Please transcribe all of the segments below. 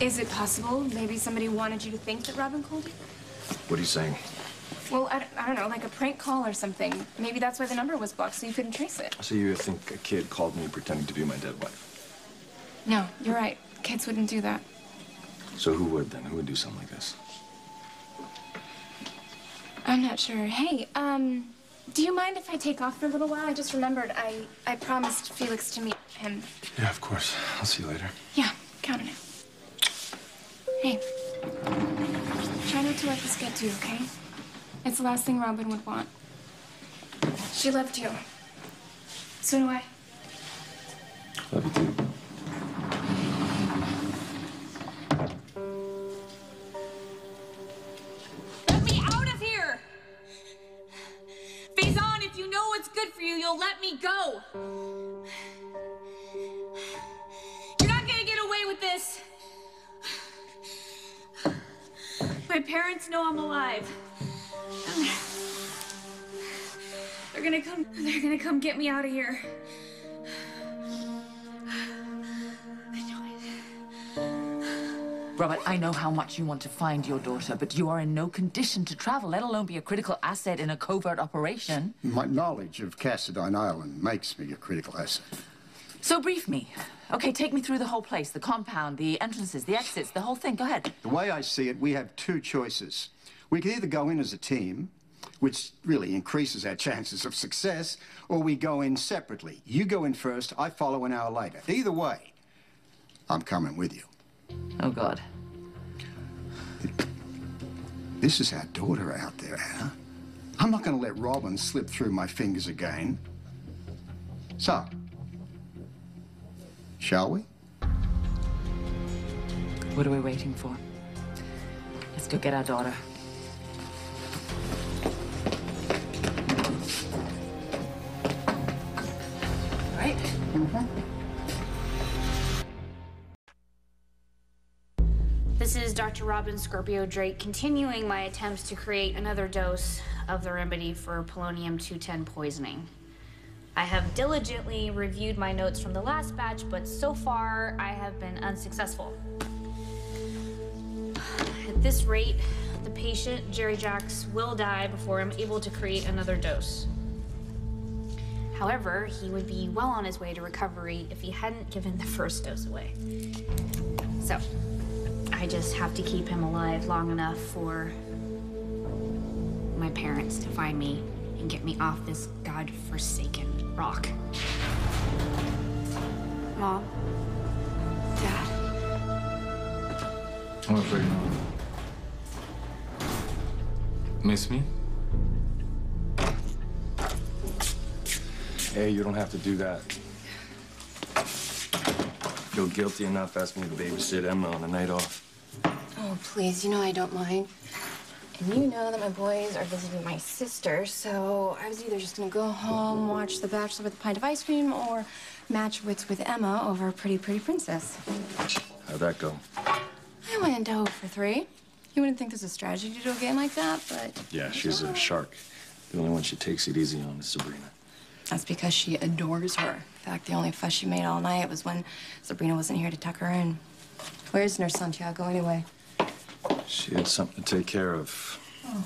Is it possible maybe somebody wanted you to think that Robin called you? What are you saying? Well, I don't know, like a prank call or something. Maybe that's why the number was blocked, so you couldn't trace it. So you think a kid called me pretending to be my dead wife? No, you're right. Kids wouldn't do that. So who would then? Who would do something like this? I'm not sure. Hey, do you mind if I take off for a little while? I just remembered I promised Felix to meet him. Yeah, of course. I'll see you later. Yeah, count on it. Hey, try not to let this get to you, okay? It's the last thing Robin would want. She loved you. So do I. Love you too. Let me out of here! Faison, if you know what's good for you, you'll let me go. You're not gonna get away with this. My parents know I'm alive. They're gonna come get me out of here. Robert, I know how much you want to find your daughter, but you are in no condition to travel, let alone be a critical asset in a covert operation. My knowledge of Cassadine Island makes me a critical asset. So brief me. Okay, take me through the whole place, the compound, the entrances, the exits, the whole thing. Go ahead. The way I see it, we have two choices. We can either go in as a team, which really increases our chances of success, or we go in separately. You go in first, I follow an hour later. Either way, I'm coming with you. Oh, God. This is our daughter out there, Anna. I'm not going to let Robin slip through my fingers again. So, shall we? What are we waiting for? Let's go get our daughter. Right? Mm-hmm. This is Dr. Robin Scorpio Drake continuing my attempts to create another dose of the remedy for polonium-210 poisoning. I have diligently reviewed my notes from the last batch, but so far I have been unsuccessful. At this rate, the patient, Jerry Jacks, will die before I'm able to create another dose. However, he would be well on his way to recovery if he hadn't given the first dose away. So, I just have to keep him alive long enough for my parents to find me and get me off this godforsaken rock. Mom? Dad? I'm afraid not. Miss me? Hey, you don't have to do that. Feel guilty enough asking me to babysit Emma on a night off. Oh, please, you know I don't mind. And you know that my boys are visiting my sister, so I was either just gonna go home, watch The Bachelor with a pint of ice cream, or match wits with Emma over Pretty Pretty Princess. How'd that go? I went 0 for 3. You wouldn't think there's a strategy to do a game like that, but... Yeah, she's a shark. The only one she takes it easy on is Sabrina. That's because she adores her. In fact, the only fuss she made all night was when Sabrina wasn't here to tuck her in. Where's Nurse Santiago, anyway? She had something to take care of. Oh.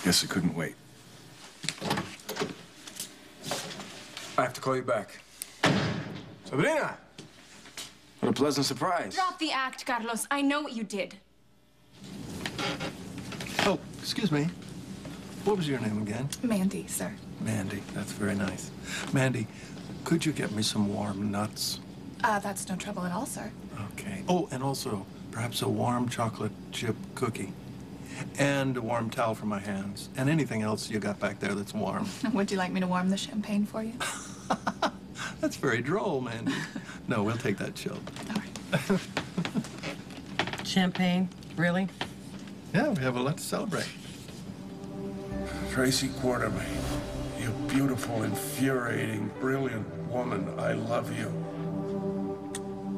Guess I couldn't wait. I have to call you back. Sabrina! What a pleasant surprise. Drop the act, Carlos. I know what you did. Oh, excuse me. What was your name again? Mandy, sir. Mandy. That's very nice. Mandy, could you get me some warm nuts? That's no trouble at all, sir. Okay. Oh, and also, perhaps a warm chocolate chip cookie. And a warm towel for my hands. And anything else you got back there that's warm. Would you like me to warm the champagne for you? That's very droll, Mandy. No, we'll take that chilled. All right. Champagne? Really? Yeah, we have a lot to celebrate. Tracy Quartermain, you beautiful, infuriating, brilliant woman. I love you.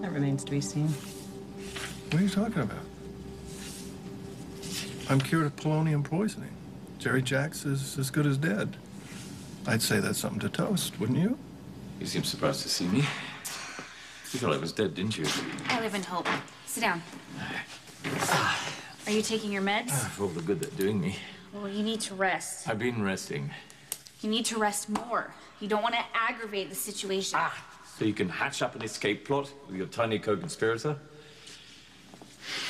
That remains to be seen. What are you talking about? I'm cured of polonium poisoning. Jerry Jacks is as good as dead. I'd say that's something to toast, wouldn't you? You seem surprised to see me. You thought I was dead, didn't you? I live in hope. Sit down. Are you taking your meds? For all the good they're doing me. Well, you need to rest. I've been resting. You need to rest more. You don't want to aggravate the situation. So you can hatch up an escape plot with your tiny co-conspirator?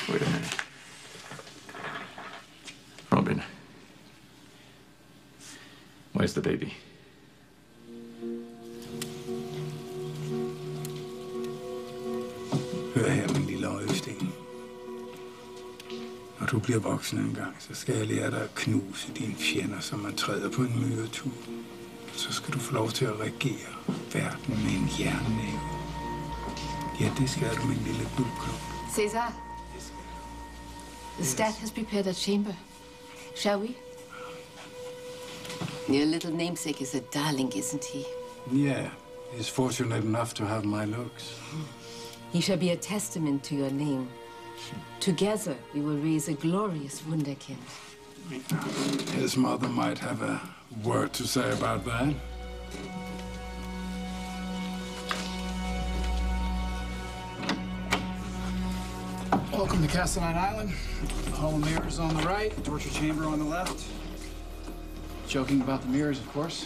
Wait a minute. Robin. Where's the baby? Hør her, min lille øjesten. Når du bliver voksen engang, så skal jeg lære dig at knuse dine fjender, som man træder på en myretur. Så skal du få lov til at regere verden med en jernnæve. Ja, det skal du, min lille guldklump. Caesar, the staff has prepared a chamber. Shall we? Your little namesake is a darling, isn't he? Yeah, he's fortunate enough to have my looks. He shall be a testament to your name. Together, we will raise a glorious wunderkind. His mother might have a word to say about that. Welcome to Castelline Island. The Hall of Mirrors on the right, torture chamber on the left. Joking about the mirrors, of course.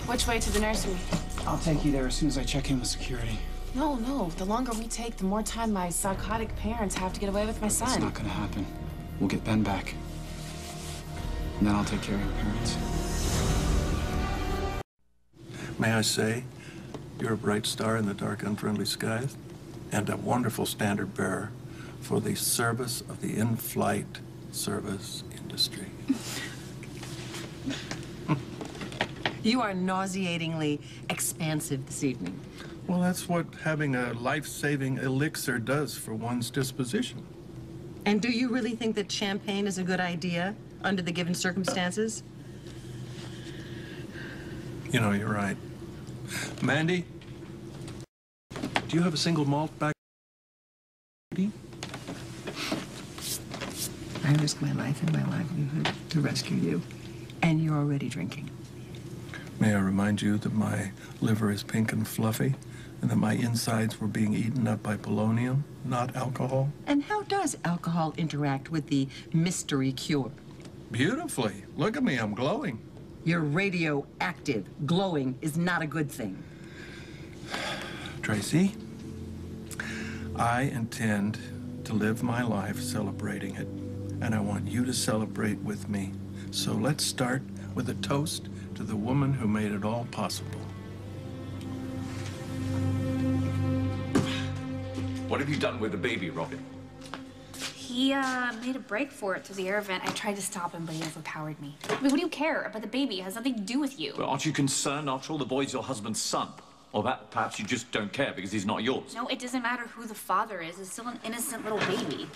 Which way to the nursery? I'll take you there as soon as I check in with security. No. The longer we take, the more time my psychotic parents have to get away with my son. It's not gonna happen. We'll get Ben back. And then I'll take care of your parents. May I say, you're a bright star in the dark, unfriendly skies, and a wonderful standard bearer for the service of the in-flight service industry. You are nauseatingly expansive this evening. Well, that's what having a life-saving elixir does for one's disposition. And do you really think that champagne is a good idea under the given circumstances? You know, you're right. Mandy, do you have a single malt back? I risk my life and my livelihood to rescue you. And you're already drinking. May I remind you that my liver is pink and fluffy, and that my insides were being eaten up by polonium, not alcohol? And how does alcohol interact with the mystery cure? Beautifully. Look at me, I'm glowing. You're radioactive. Glowing is not a good thing. Tracy, I intend to live my life celebrating it, and I want you to celebrate with me. So let's start with a toast to the woman who made it all possible. What have you done with the baby, Robin? He made a break for it through the air vent. I tried to stop him, but he overpowered me. I mean, what do you care about the baby? It has nothing to do with you. But aren't you concerned? After all, the boy's your husband's son. Or perhaps you just don't care because he's not yours. No, it doesn't matter who the father is. It's still an innocent little baby.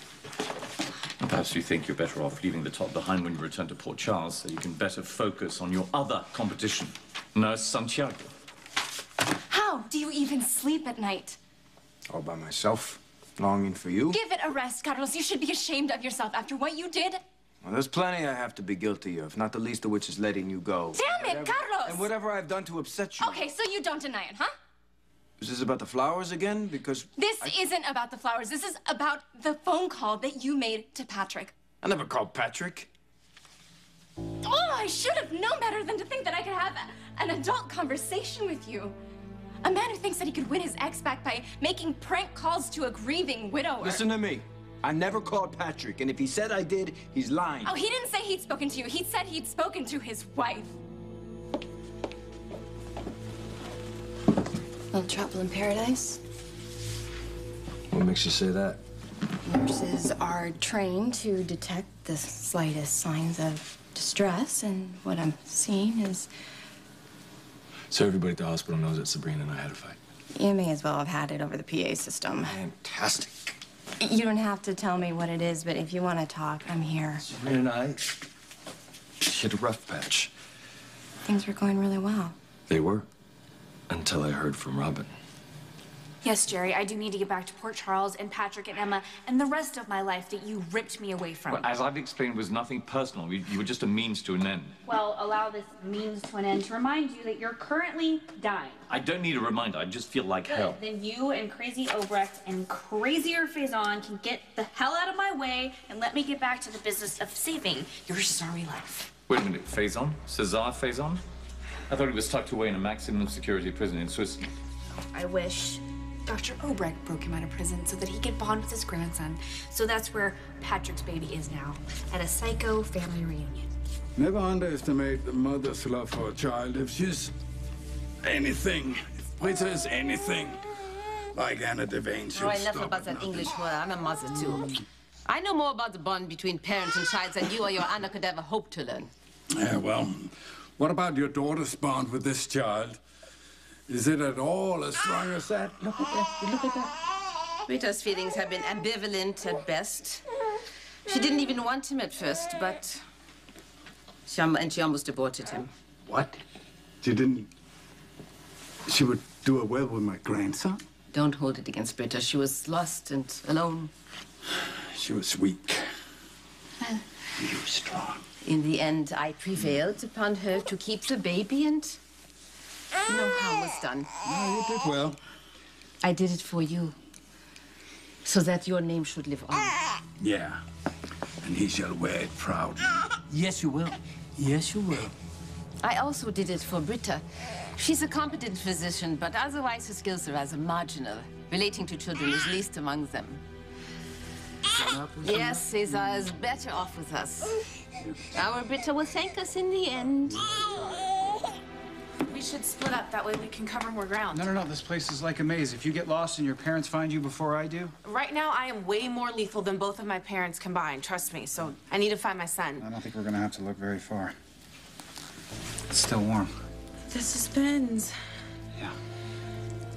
Perhaps you think you're better off leaving the tot behind when you return to Port Charles so you can better focus on your other competition, Nurse Santiago. How do you even sleep at night? All by myself, longing for you. Give it a rest, Carlos. You should be ashamed of yourself after what you did. Well, there's plenty I have to be guilty of, not the least of which is letting you go. Damn it, Carlos! And whatever I've done to upset you. Okay, so you don't deny it, huh? Is this about the flowers again? Because This isn't about the flowers. This is about the phone call that you made to Patrick. I never called Patrick. Oh, I should have known better than to think that I could have an adult conversation with you. A man who thinks that he could win his ex back by making prank calls to a grieving widower. Listen to me. I never called Patrick, and if he said I did, he's lying. Oh, he didn't say he'd spoken to you. He said he'd spoken to his wife. Little trouble in paradise? What makes you say that? Nurses are trained to detect the slightest signs of distress, and what I'm seeing is... So everybody at the hospital knows that Sabrina and I had a fight. You may as well have had it over the PA system. Fantastic. You don't have to tell me what it is, but if you want to talk, I'm here. Sabrina and I hit a rough patch. Things were going really well. They were. Until I heard from Robin. Yes, Jerry, I do need to get back to Port Charles and Patrick and Emma and the rest of my life that you ripped me away from. Well, as I've explained, it was nothing personal. You were just a means to an end. Well, allow this means to an end to remind you that you're currently dying. I don't need a reminder. I just feel like hell. Then you and Crazy Obrecht and Crazier Faison can get the hell out of my way and let me get back to the business of saving your sorry life. Wait a minute, Faison? Cesar Faison? I thought he was tucked away in a maximum security prison in Switzerland. I wish Dr. Obrecht broke him out of prison so that he could bond with his grandson. So that's where Patrick's baby is now, at a psycho family reunion. Never underestimate the mother's love for a child. If she's anything, if Britta is anything like Anna Devane, she'll Oh, stop enough about at that nothing. English word. I'm a mother, too. I know more about the bond between parent and child than you or your Anna could ever hope to learn. Yeah, well, what about your daughter's bond with this child? Is it at all as strong as that? Look at that. Look at that. Rita's feelings have been ambivalent at best. She didn't even want him at first, but she almost aborted him. What? She didn't... She would do it well with my grandson? Don't hold it against Britta. She was lost and alone. She was weak. You were strong. In the end, I prevailed upon her to keep the baby, and no harm was done. No, you did well. I did it for you, so that your name should live on. Yeah, and he shall wear it proudly. Yes, you will. Yes, you will. I also did it for Britta. She's a competent physician, but otherwise her skills are rather marginal. Relating to children is least among them. Yes, Cesar is better off with us. Our Britta will thank us in the end. We should split up. That way we can cover more ground. No. This place is like a maze. If you get lost and your parents find you before I do... Right now, I am way more lethal than both of my parents combined. Trust me. So I need to find my son. I don't think we're gonna have to look very far. It's still warm. The suspense. Yeah.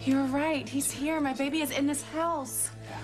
You're right. He's here. My baby is in this house. Yeah.